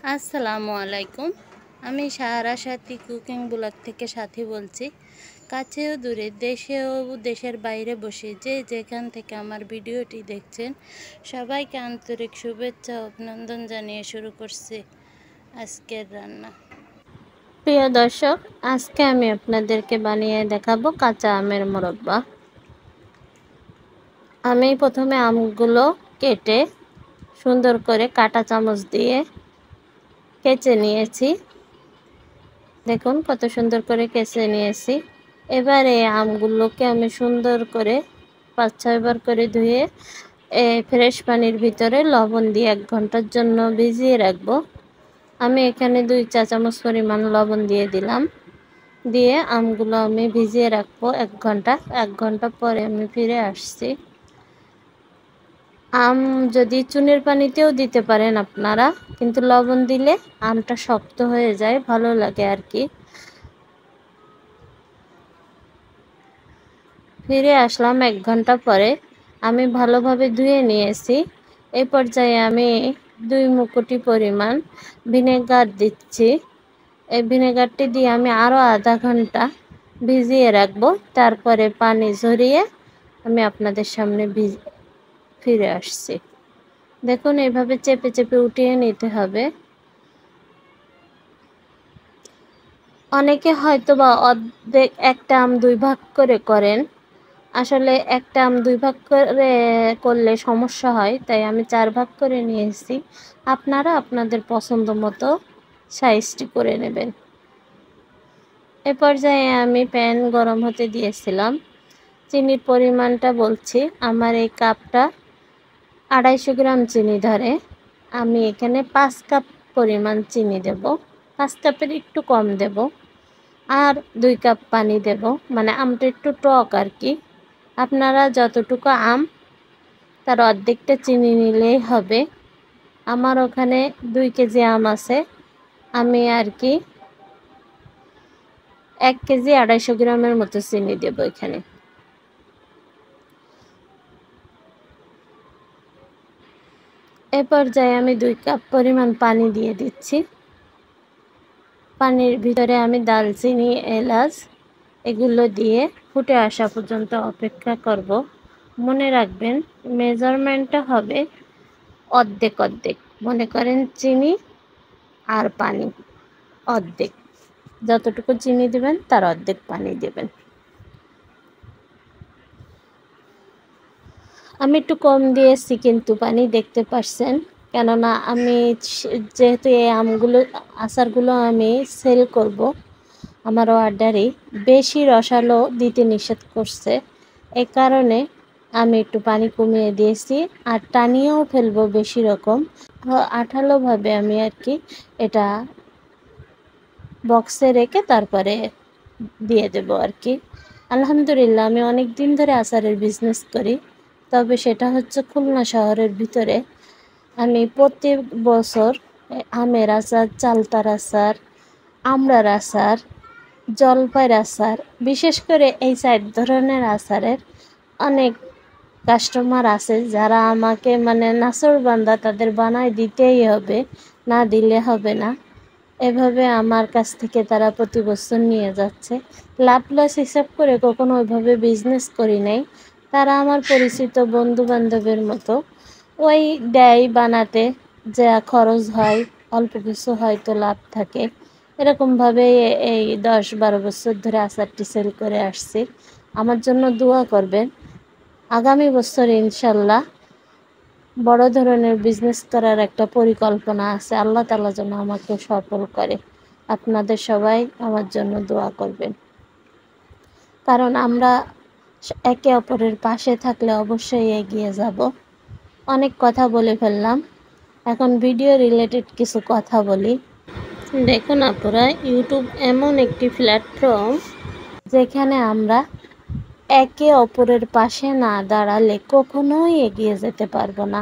আসসালামু আলাইকুম। আমি সাহারা সাথী কুকিং ব্লগ থেকে সাথী বলছি। কাছেও দূরে, দেশেও দেশের বাইরে বসে যে যেখান থেকে আমার ভিডিওটি দেখছেন, সবাইকে আন্তরিক শুভেচ্ছা ও অভিনন্দন জানিয়ে শুরু করছি আজকের রান্না। প্রিয় দর্শক, আজকে আমি আপনাদেরকে বানিয়ে দেখাবো কাঁচা আমের মোরব্বা। আমি প্রথমে আমগুলো কেটে সুন্দর করে কাঁটা চামচ দিয়ে কেচে নিয়েছি। দেখুন কত সুন্দর করে কেচে নিয়েছি। এবারে আমগুলোকে আমি সুন্দর করে 5-6 বার করে ধুয়ে ফ্রেশ পানির ভিতরে লবণ দিয়ে 1 ঘন্টার জন্য ভিজিয়ে রাখবো। আমি এখানে 2 চা চামচ পরিমাণ লবণ দিয়ে দিলাম। দিয়ে আমগুলো আমি ভিজিয়ে রাখবো 1 ঘন্টা। 1 ঘন্টা পরে আমি ফিরে আসছি। আম যদি চুনের পানিতেও দিতে পারেন আপনারা, কিন্তু লবণ দিলে আমটা শক্ত হয়ে যায়, ভালো লাগে আর কি। ফিরে আসলাম 1 ঘন্টা পরে। আমি ভালোভাবে ধুয়ে নিয়েছি। এই পর্যায়ে আমি 2 মুকুটি পরিমাণ ভিনেগার দিচ্ছি। এই ভিনেগারটি দিয়ে আমি আরও আধা ঘন্টা ভিজিয়ে রাখবো। তারপরে পানি ঝরিয়ে আমি আপনাদের সামনে ফিরে আসছি। দেখুন এভাবে চেপে চেপে উঠিয়ে নিতে হবে। অনেকে হয়তোবা অর্ধেক একটা আম 2 ভাগ করে করেন। আসলে একটা আম 2 ভাগ করে করলে সমস্যা হয়, তাই আমি 4 ভাগ করে নিয়েছি। আপনারা আপনাদের পছন্দ মতো সাইজটি করে নেবেন। এ পর্যায়ে আমি প্যান গরম হতে দিয়েছিলাম। চিনির পরিমাণটা বলছি, আমার এই কাপটা 250 গ্রাম চিনি ধরে। আমি এখানে 5 কাপ পরিমাণ চিনি দেব। 5 কাপের একটু কম দেব। আর 2 কাপ পানি দেব, মানে আমটা একটু টক আর কি। আপনারা যতটুকু আম তার অর্ধেকটা চিনি নিলেই হবে। আমার ওখানে 2 কেজি আম আছে। আমি আর কি 1 কেজি 250 গ্রামের মতো চিনি দেব এখানে। এ পর্যায়ে আমি 2 কাপ পরিমাণ পানি দিয়ে দিচ্ছি। পানির ভিতরে আমি দারচিনি, এলাচ এগুলো দিয়ে ফুটে আসা পর্যন্ত অপেক্ষা করব। মনে রাখবেন মেজারমেন্টটা হবে অর্ধেক অর্ধেক। মনে করেন চিনি আর পানি অর্ধেক, যতটুকু চিনি দেবেন তার অর্ধেক পানি দেবেন। আমি একটু কম দিয়েছি কিন্তু পানি, দেখতে পাচ্ছেন, কেননা আমি যেহেতু এই আমগুলো আচারগুলো আমি সেল করব, আমার অর্ডারে বেশি রসালো দিতে নিষেধ করছে। এই কারণে আমি একটু পানি কমিয়ে দিয়েছি। আর টানিয়েও ফেলবো বেশি রকম, আঠালোভাবে আমি আর কি এটা বক্সে রেখে তারপরে দিয়ে দেব আর কি। আলহামদুলিল্লাহ, আমি অনেক দিন ধরে আচারের বিজনেস করি, তবে সেটা হচ্ছে খুলনা শহরের ভিতরে। আমি প্রত্যেক বছর আমের আচার, চালতার আচার, আমড়ার আচার, জলপাইয়ের আচার, বিশেষ করে এই 4 ধরনের আচারের অনেক কাস্টমার আছে যারা আমাকে মানে নাছোড়বান্দা, তাদের বানায় দিতেই হবে, না দিলে হবে না। এভাবে আমার কাছ থেকে তারা প্রতি বছর নিয়ে যাচ্ছে। লাভ লস হিসাব করে কখনো ওইভাবে বিজনেস করি নাই। তারা আমার পরিচিত বন্ধু বান্ধবের মতো, ওই দেয় বানাতে, যা খরচ হয় অল্প কিছু হয়তো লাভ থাকে। এরকমভাবে এই 10-12 বছর ধরে আচারটি সেল করে আসছি। আমার জন্য দোয়া করবেন। আগামী বছর ইনশাল্লাহ বড় ধরনের বিজনেস করার একটা পরিকল্পনা আছে। আল্লাহ তাআলা যেন আমাকে সফল করে। আপনাদের সবাই আমার জন্য দোয়া করবেন, কারণ আমরা একে অপরের পাশে থাকলে অবশ্যই এগিয়ে যাব। অনেক কথা বলে ফেললাম, এখন ভিডিও রিলেটেড কিছু কথা বলি। দেখুন আপনারা, ইউটিউব এমন একটি প্ল্যাটফর্ম যেখানে আমরা একে অপরের পাশে না দাঁড়ালে কখনোই এগিয়ে যেতে পারবো না।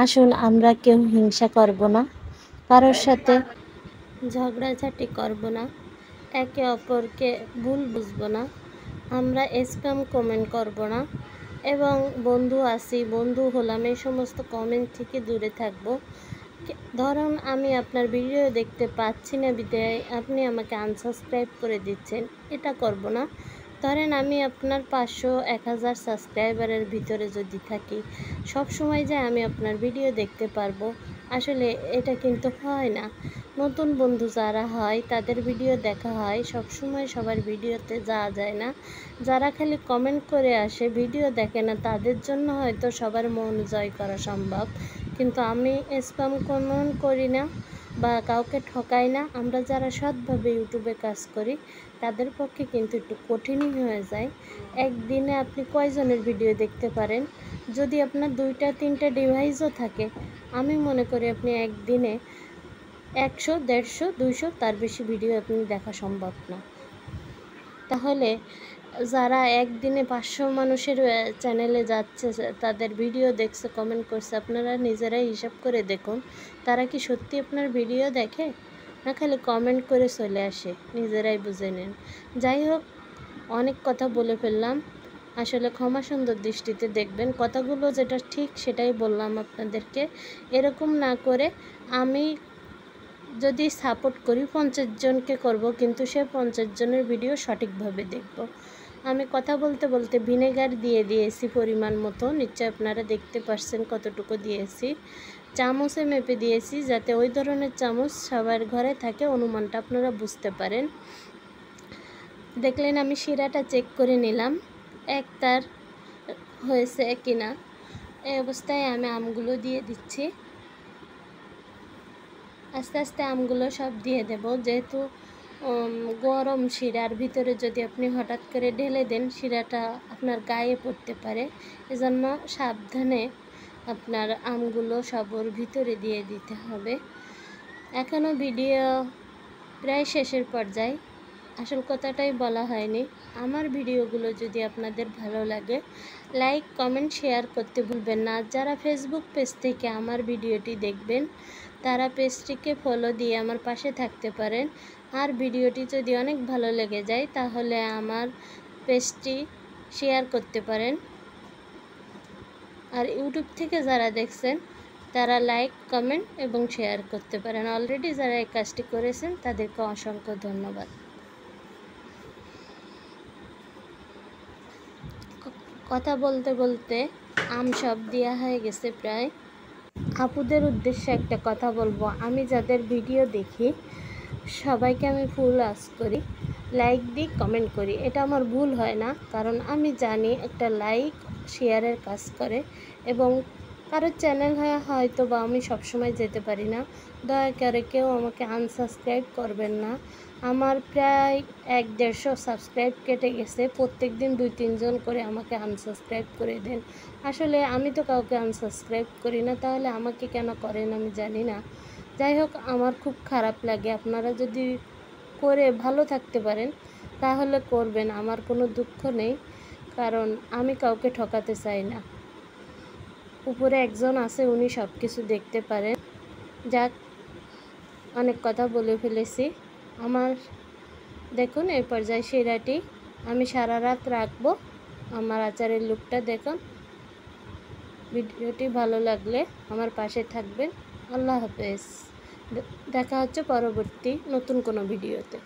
আসুন আমরা কেউ হিংসা করব না, কারোর সাথে ঝগড়াঝাটি করব না, একে অপরকে ভুল বুঝবো না, আমরা স্প্যাম কমেন্ট করব না, এবং বন্ধু আছি, বন্ধু হলাম, এই সমস্ত কমেন্ট থেকে দূরে থাকব। ধরুন আমি আপনার ভিডিও দেখতে পাচ্ছি না বিধায় আপনি আমাকে আনসাবস্ক্রাইব করে দিচ্ছেন, এটা করব না। ধরেন আমি আপনার 500-1000 সাবস্ক্রাইবারের ভিতরে যদি থাকি, সব সময় যে আমি আপনার ভিডিও দেখতে পারবো, আসলে এটা কিন্তু হয় না। নতুন বন্ধু যারা হয় তাদের ভিডিও দেখা হয়, সব সময় সবার ভিডিওতে যাওয়া যায় না। যারা খালি কমেন্ট করে আসে, ভিডিও দেখে না, তাদের জন্য হয়তো সবার মন জয় করা সম্ভব। কিন্তু আমি স্প্যাম কমেন্ট করি না বা কাউকে ঠকাই না। আমরা যারা সৎভাবে ইউটিউবে কাজ করি তাদের পক্ষে কিন্তু একটু কঠিনই হয়ে যায়। একদিনে আপনি কয়জনের ভিডিও দেখতে পারেন? যদি আপনার 2-3টা ডিভাইসও থাকে, আমি মনে করি আপনি একদিনে 100, 150, 200 তার বেশি ভিডিও আপনি দেখা সম্ভব না। তাহলে যারা একদিনে 500 মানুষের চ্যানেলে যাচ্ছে, তাদের ভিডিও দেখছে, কমেন্ট করছে, আপনারা নিজেরাই হিসাব করে দেখুন, তারা কি সত্যি আপনার ভিডিও দেখে না খালি কমেন্ট করে চলে আসে? নিজেরাই বুঝে নেন। যাই হোক, অনেক কথা বলে ফেললাম, আসলে ক্ষমা সুন্দর দৃষ্টিতে দেখবেন। কথাগুলো যেটা ঠিক সেটাই বললাম আপনাদেরকে। এরকম না করে আমি যদি সাপোর্ট করি 50 জনকে করব, কিন্তু সে 50 জনের ভিডিও সঠিকভাবে দেখব। আমি কথা বলতে বলতে ভিনেগার দিয়ে দিয়েছি পরিমাণ মতো, নিশ্চয় আপনারা দেখতে পাচ্ছেন কতটুকু দিয়েছি। চামচে মেপে দিয়েছি যাতে ওই ধরনের চামচ সবার ঘরে থাকে, অনুমানটা আপনারা বুঝতে পারেন। দেখলেন আমি শিরাটা চেক করে নিলাম একতার হয়েছে কিনা। এই অবস্থায় আমি আমগুলো দিয়ে দিচ্ছি। আস্তে আস্তে আমগুলো সব দিয়ে দেব, যেহেতু গরম শিরার ভিতরে যদি আপনি হঠাৎ করে ঢেলে দেন, শিরাটা আপনার গায়ে পড়তে পারে। এজন্য সাবধানে আপনার আমগুলো সবর ভিতরে দিয়ে দিতে হবে। এখনও ভিডিও প্রায় শেষের পর্যায়ে, আসল কথাটাই বলা হয়নি। আমার ভিডিওগুলো যদি আপনাদের ভালো লাগে, লাইক, কমেন্ট, শেয়ার করতে ভুলবেন না। যারা ফেসবুক পেজ থেকে আমার ভিডিওটি দেখবেন, তারা পেজটিকে ফলো দিয়ে আমার পাশে থাকতে পারেন। আর ভিডিওটি যদি অনেক ভালো লেগে যায়, তাহলে আমার পেজটি শেয়ার করতে পারেন। আর ইউটিউব থেকে যারা দেখছেন, তারা লাইক, কমেন্ট এবং শেয়ার করতে পারেন। অলরেডি যারা এই কাজটি করেছেন তাদেরকে অসংখ্য ধন্যবাদ। কথা বলতে বলতে আম সব দেওয়া হয়ে গেছে প্রায়। আপুদের উদ্দেশ্যে একটা কথা বলবো, আমি যাদের ভিডিও দেখি সবাইকে আমি ফুল আস করি, লাইক দিই, কমেন্ট করি। এটা আমার ভুল হয় না, কারণ আমি জানি একটা লাইক শেয়ারের কাজ করে। এবং কারোর চ্যানেল হয়তো বা আমি সবসময় যেতে পারি না, দয়া করে কেউ আমাকে আনসাবস্ক্রাইব করবেন না। আমার প্রায় 150 সাবস্ক্রাইব কেটে গেছে। প্রত্যেক দিন 2-3 জন করে আমাকে আনসাবস্ক্রাইব করে দেন। আসলে আমি তো কাউকে আনসাবস্ক্রাইব করি না, তাহলে আমাকে কেন করেন আমি জানি না। যাই হোক, আমার খুব খারাপ লাগে। আপনারা যদি করে ভালো থাকতে পারেন তাহলে করবেন, আমার কোনো দুঃখ নেই, কারণ আমি কাউকে ঠকাতে চাই না। উপরে একজন আছে, উনি সব কিছু দেখতে পারেন। যাক, অনেক কথা বলে ফেলেছি। আমার দেখুন এই পর্যায়ে শিরাটি আমি সারা রাত রাখবো। আমার আচারের লুকটা দেখুন। ভিডিওটি ভালো লাগলে আমার পাশে থাকবেন। আল্লাহ হাফেজ। দেখা হচ্ছে পরবর্তী নতুন কোনো ভিডিওতে।